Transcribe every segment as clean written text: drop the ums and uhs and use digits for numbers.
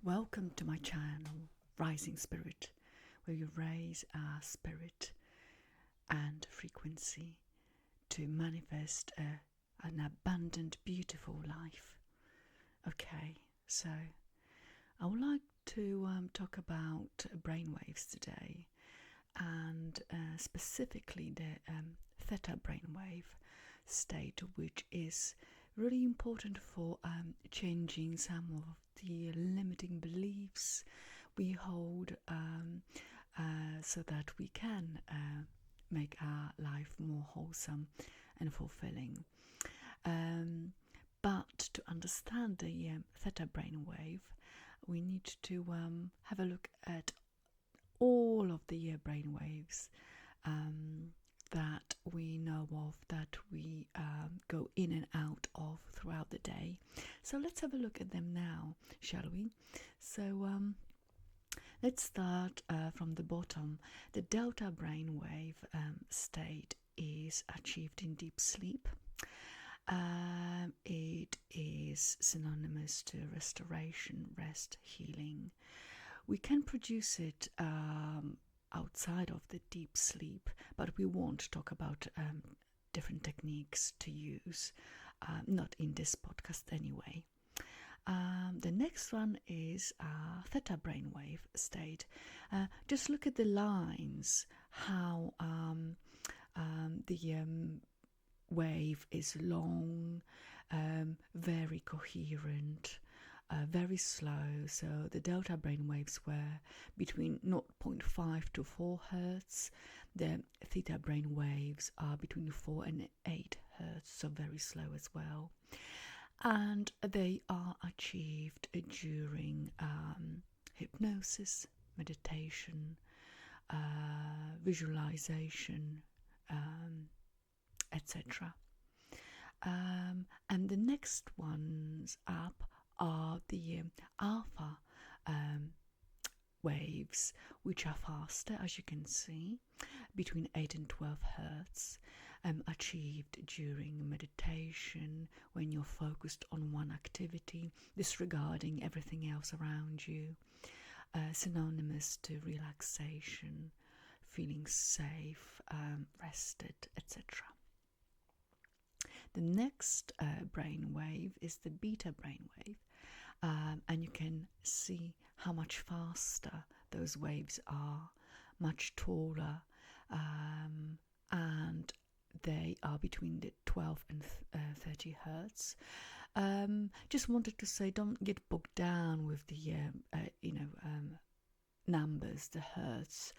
Welcome to my channel, Rising Spirit, where you raise our spirit and frequency to manifest an abundant, beautiful life. Okay, so I would like to talk about brainwaves today, and specifically the Theta brainwave state, which is really important for changing some of the limiting beliefs we hold, so that we can make our life more wholesome and fulfilling. But to understand the Theta brainwave, we need to have a look at all of the brainwaves that we know of, that we go in and out of throughout the day. So let's have a look at them now, shall we? So let's start from the bottom. The delta brainwave state is achieved in deep sleep. It is synonymous to restoration, rest, healing. We can produce it outside of the deep sleep, but we won't talk about different techniques to use, not in this podcast anyway. The next one is Theta brainwave state. Just look at the lines, how the wave is long, very coherent, very slow. So the delta brainwaves were between 0.5 to 4 hertz. The theta brainwaves are between 4 and 8 hertz, so very slow as well. And they are achieved during hypnosis, meditation, visualization, etc. And the next ones up are the alpha waves, which are faster, as you can see, between 8 and 12 hertz, achieved during meditation, when you're focused on one activity, disregarding everything else around you, synonymous to relaxation, feeling safe, rested, etc. The next brainwave is the beta brainwave, and you can see how much faster those waves are, much taller, and they are between the 12 and 30 hertz. Just wanted to say, don't get bogged down with the numbers, the hertz,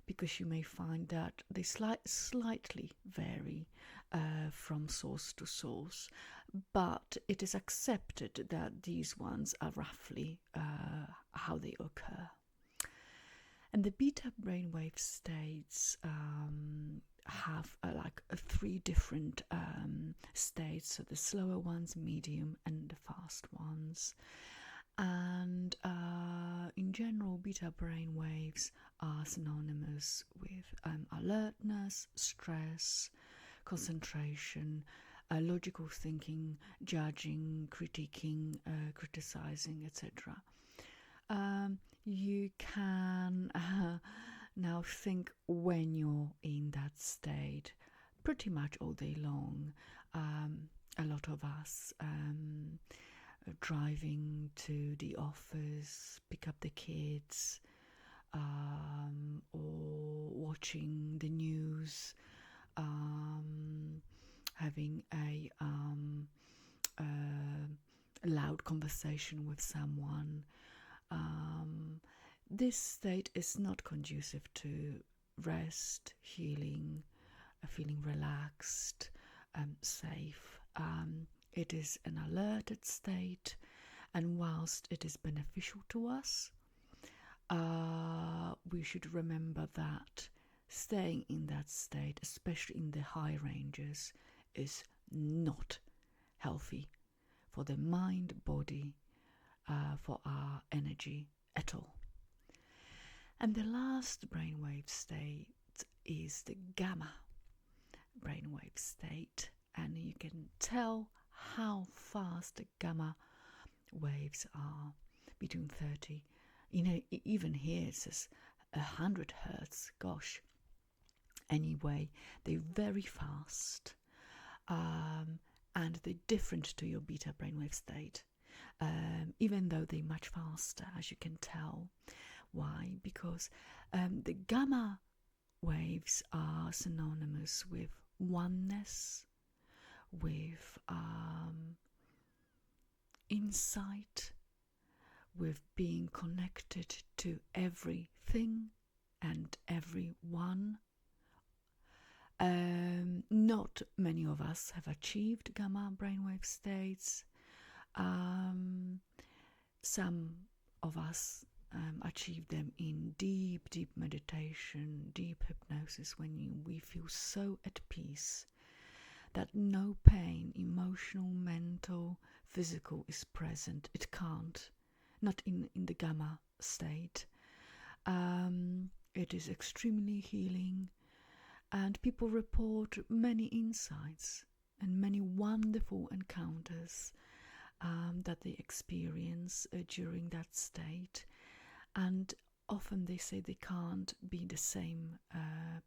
because you may find that they slightly vary from source to source, but it is accepted that these ones are roughly how they occur. And the beta brainwave states have like 3 different states, so the slower ones, medium, and the fast ones. And in general, beta brainwaves are synonymous with alertness, stress, concentration, logical thinking, judging, critiquing, criticizing, etc. You can now think when you're in that state pretty much all day long. A lot of us driving to the office, pick up the kids, or watching the news, having a loud conversation with someone. This state is not conducive to rest, healing, feeling relaxed, safe. It is an alerted state, and whilst it is beneficial to us, we should remember that staying in that state, especially in the high ranges, is not healthy for the mind, body, for our energy at all. And the last brainwave state is the gamma brainwave state, and you can tell how fast the gamma waves are between 30. You know, even here it says 100 hertz. Gosh. Anyway, they're very fast, and they're different to your beta brainwave state, even though they're much faster, as you can tell. Why? Because the gamma waves are synonymous with oneness, with insight, with being connected to everything and everyone. Not many of us have achieved gamma brainwave states. Some of us achieve them in deep, deep meditation, deep hypnosis, when we feel so at peace that no pain, emotional, mental, physical, is present. It can't, not in the gamma state. It is extremely healing, and people report many insights and many wonderful encounters that they experience during that state. And often they say they can't be the same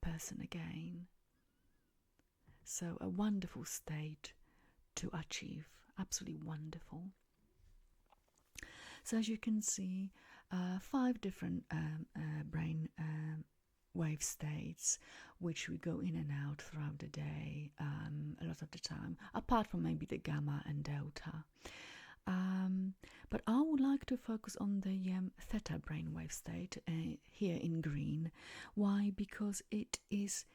person again. So a wonderful state to achieve, absolutely wonderful. So as you can see, 5 different brain wave states, which we go in and out throughout the day a lot of the time, apart from maybe the gamma and delta. But I would like to focus on the theta brainwave state here in green. Why? Because it is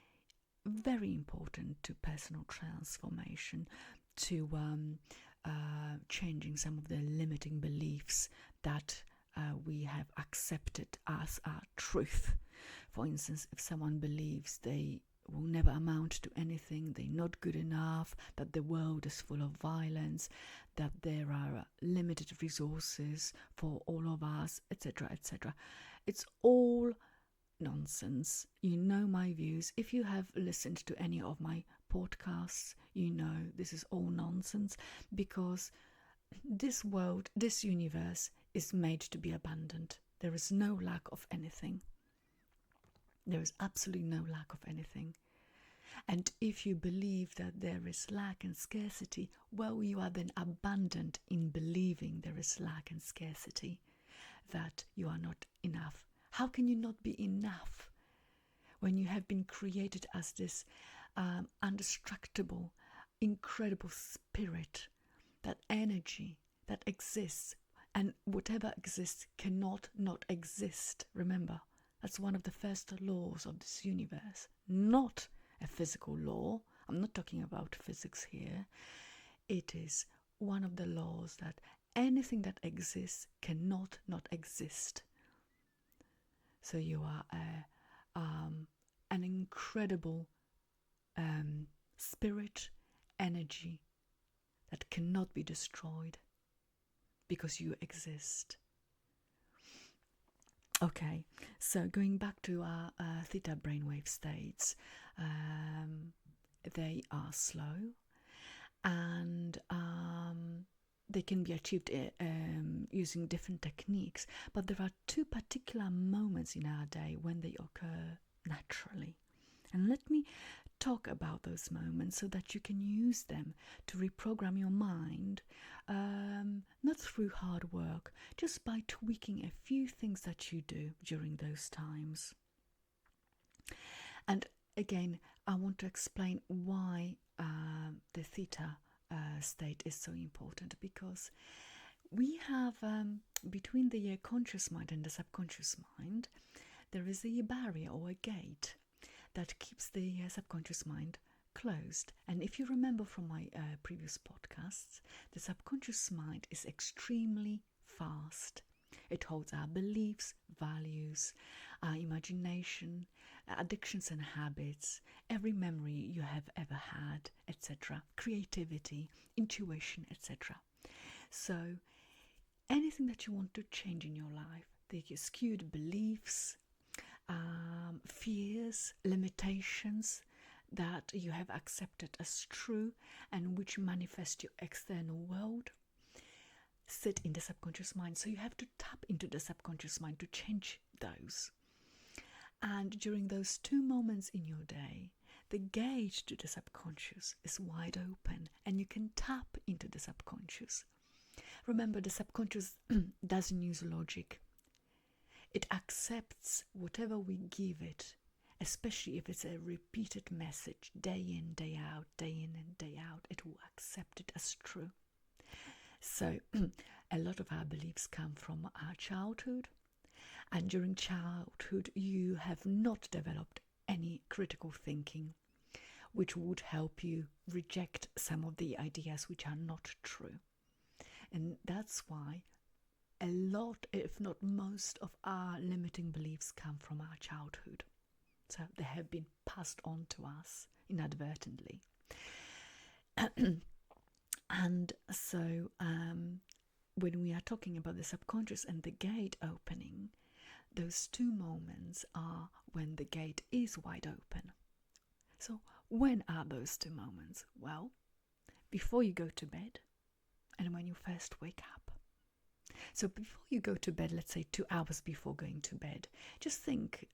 very important to personal transformation, to changing some of the limiting beliefs that we have accepted as our truth. For instance, if someone believes they will never amount to anything, they're not good enough, that the world is full of violence, that there are limited resources for all of us, etc., etc. It's all nonsense. You know my views. If you have listened to any of my podcasts, you know this is all nonsense, because this world, this universe is made to be abundant. There is no lack of anything. There is absolutely no lack of anything. And if you believe that there is lack and scarcity, well, you are then abundant in believing there is lack and scarcity, that you are not enough. How can you not be enough when you have been created as this indestructible, incredible spirit, that energy that exists, and whatever exists cannot not exist? Remember, that's one of the first laws of this universe, not a physical law. I'm not talking about physics here. It is one of the laws that anything that exists cannot not exist. So you are an incredible spirit, energy that cannot be destroyed because you exist. Okay, so going back to our theta brainwave states, they are slow, and they can be achieved using different techniques, but there are 2 particular moments in our day when they occur naturally. And let me talk about those moments so that you can use them to reprogram your mind, not through hard work, just by tweaking a few things that you do during those times. And again, I want to explain why the theta state is so important, because we have between the conscious mind and the subconscious mind, there is a barrier or a gate that keeps the subconscious mind closed. And if you remember from my previous podcasts, the subconscious mind is extremely fast. It holds our beliefs, values, our imagination, addictions and habits, every memory you have ever had, etc., creativity, intuition, etc. So anything that you want to change in your life, the skewed beliefs, fears, limitations that you have accepted as true and which manifest your external world, sit in the subconscious mind. So you have to tap into the subconscious mind to change those. And during those 2 moments in your day, the gate to the subconscious is wide open and you can tap into the subconscious. Remember, the subconscious doesn't use logic. It accepts whatever we give it, especially if it's a repeated message day in, day out, day in and day out. It will accept it as true. So a lot of our beliefs come from our childhood. And during childhood, you have not developed any critical thinking, which would help you reject some of the ideas which are not true. And that's why a lot, if not most, of our limiting beliefs come from our childhood. So they have been passed on to us inadvertently. And so when we are talking about the subconscious and the gate opening, those 2 moments are when the gate is wide open. So when are those 2 moments? Well, before you go to bed and when you first wake up. So before you go to bed, let's say 2 hours before going to bed, just think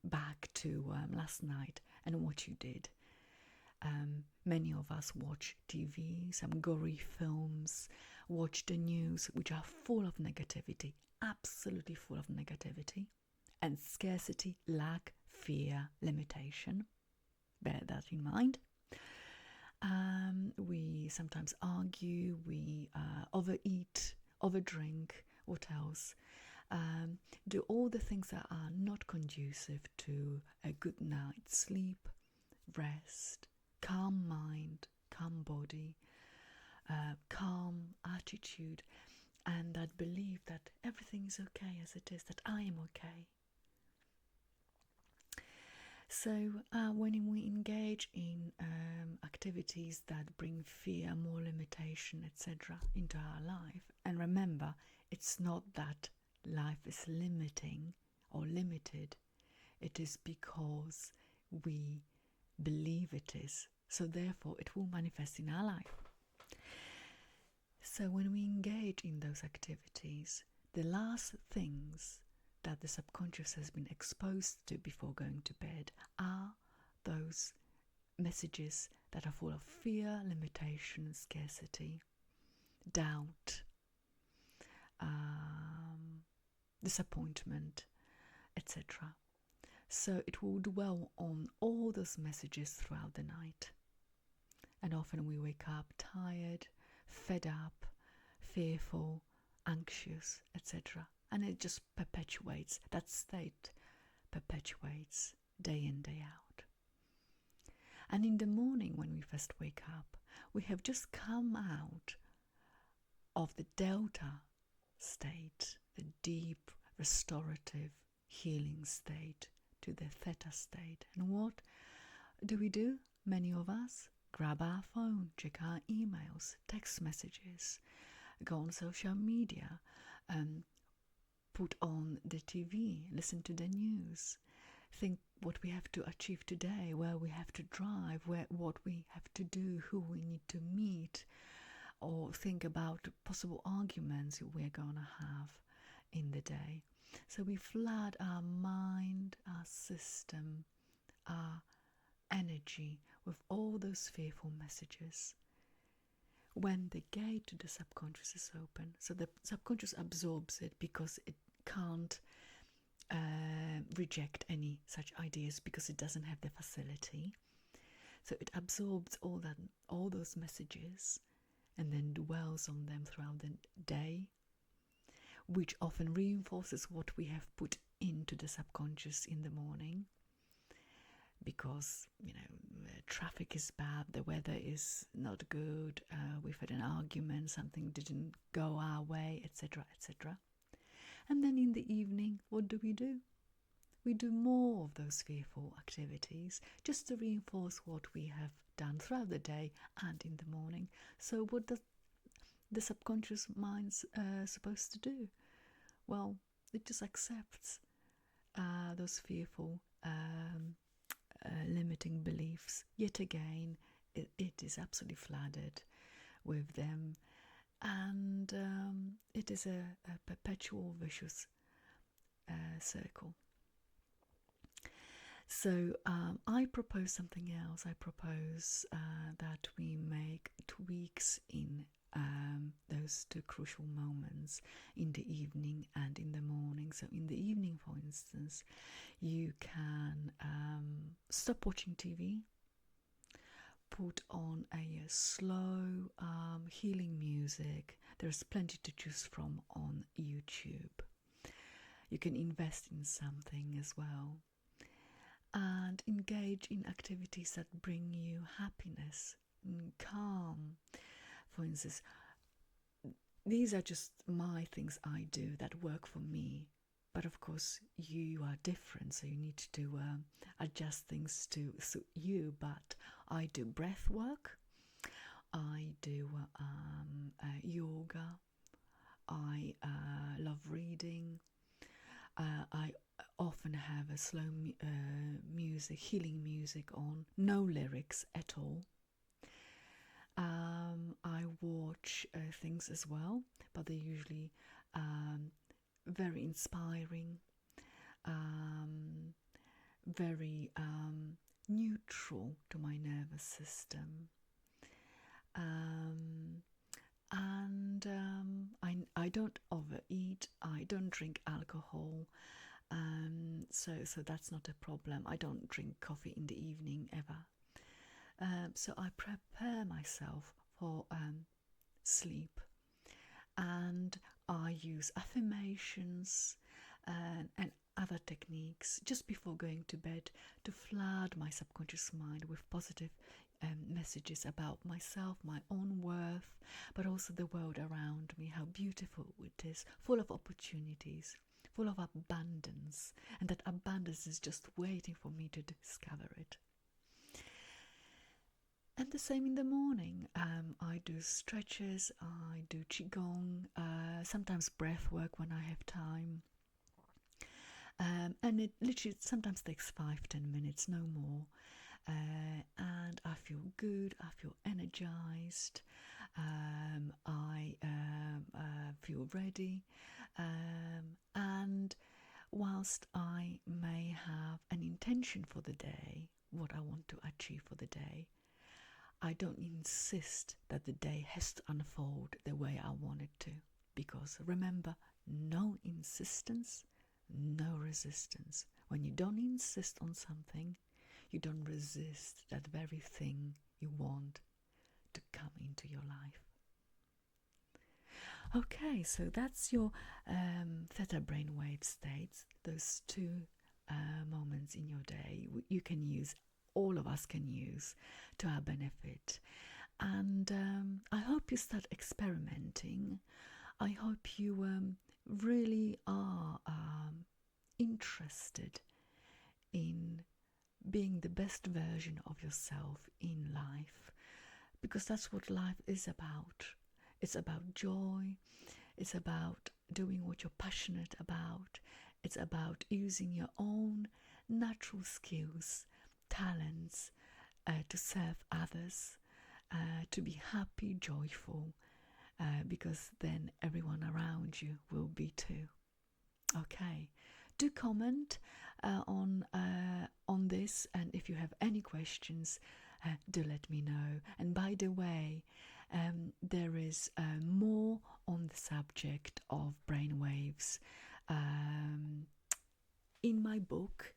back to last night and what you did. Many of us watch TV, some gory films, watch the news, which are full of negativity, absolutely full of negativity, and scarcity, lack, fear, limitation. Bear that in mind. We sometimes argue, we overeat, overdrink, what else? Do all the things that are not conducive to a good night's sleep, rest, calm mind, calm body, calm attitude, and that belief that everything is okay as it is, that I am okay. So when we engage in activities that bring fear, more limitation, etc. into our life, and remember, it's not that life is limiting or limited, it is because we believe it is. So therefore it will manifest in our life. So when we engage in those activities, the last things that the subconscious has been exposed to before going to bed are those messages that are full of fear, limitation, scarcity, doubt, disappointment, etc. So it will dwell on all those messages throughout the night. And often we wake up tired, fed up, fearful, anxious, etc. And it just perpetuates, that state perpetuates day in, day out. And in the morning when we first wake up, we have just come out of the delta state, the deep, restorative, healing state, to the theta state. And what do? Many of us grab our phone, check our emails, text messages, go on social media, put on the TV, listen to the news, think what we have to achieve today, where we have to drive, what we have to do, who we need to meet, or think about possible arguments we're going to have in the day. So we flood our mind, our system, our energy with all those fearful messages. When the gate to the subconscious is open, so the subconscious absorbs it because it can't reject any such ideas because it doesn't have the facility. So it absorbs all those messages and then dwells on them throughout the day, which often reinforces what we have put into the subconscious in the morning. Because, traffic is bad, the weather is not good, we've had an argument, something didn't go our way, etc., etc. And then in the evening, what do? We do more of those fearful activities just to reinforce what we have done throughout the day and in the morning. So what does the subconscious mind's supposed to do? Well, it just accepts those fearful limiting beliefs. Yet again, it is absolutely flooded with them, and it is a perpetual vicious circle. So I propose something else. I propose that we make tweaks in those two crucial moments, in the evening and in the morning. So in the evening, for instance, you can stop watching TV, put on a slow healing music. There's plenty to choose from on YouTube. You can invest in something as well, and engage in activities that bring you happiness and calm. For instance, these are just my things I do that work for me, but of course you are different, so you need to adjust things to suit you. But I do breath work, I do yoga, I love reading, I often have a slow music, healing music on, no lyrics at all. I watch things as well, but they're usually very inspiring, very neutral to my nervous system. And I don't overeat, I don't drink alcohol, so that's not a problem. I don't drink coffee in the evening ever. So I prepare myself for sleep, and I use affirmations and other techniques just before going to bed to flood my subconscious mind with positive messages about myself, my own worth, but also the world around me, how beautiful it is, full of opportunities, full of abundance, and that abundance is just waiting for me to discover it. And the same in the morning. I do stretches, I do qigong, sometimes breath work when I have time. And it literally sometimes takes 5-10 minutes, no more. And I feel good, I feel energized, I feel ready. And whilst I may have an intention for the day, what I want to achieve for the day, I don't insist that the day has to unfold the way I want it to. Because remember, no insistence, no resistance. When you don't insist on something, you don't resist that very thing you want to come into your life. Okay, so that's your theta brainwave states, those two moments in your day you can use, all of us can use to our benefit. And I hope you start experimenting. I hope you really are interested in being the best version of yourself in life, because that's what life is about. It's about joy, it's about doing what you're passionate about, it's about using your own natural skills, talents to serve others, to be happy, joyful, because then everyone around you will be too. Okay, do comment on this, and if you have any questions, do let me know. And by the way, there is more on the subject of brainwaves in my book,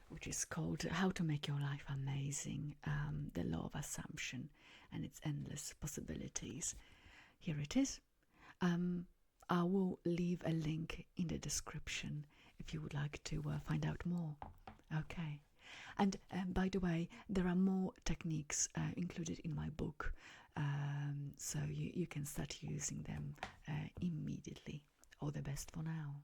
which is called How to Make Your Life Amazing, the Law of Assumption and its endless possibilities. Here it is. I will leave a link in the description if you would like to find out more. Okay. And by the way, there are more techniques included in my book, so you can start using them immediately. All the best for now.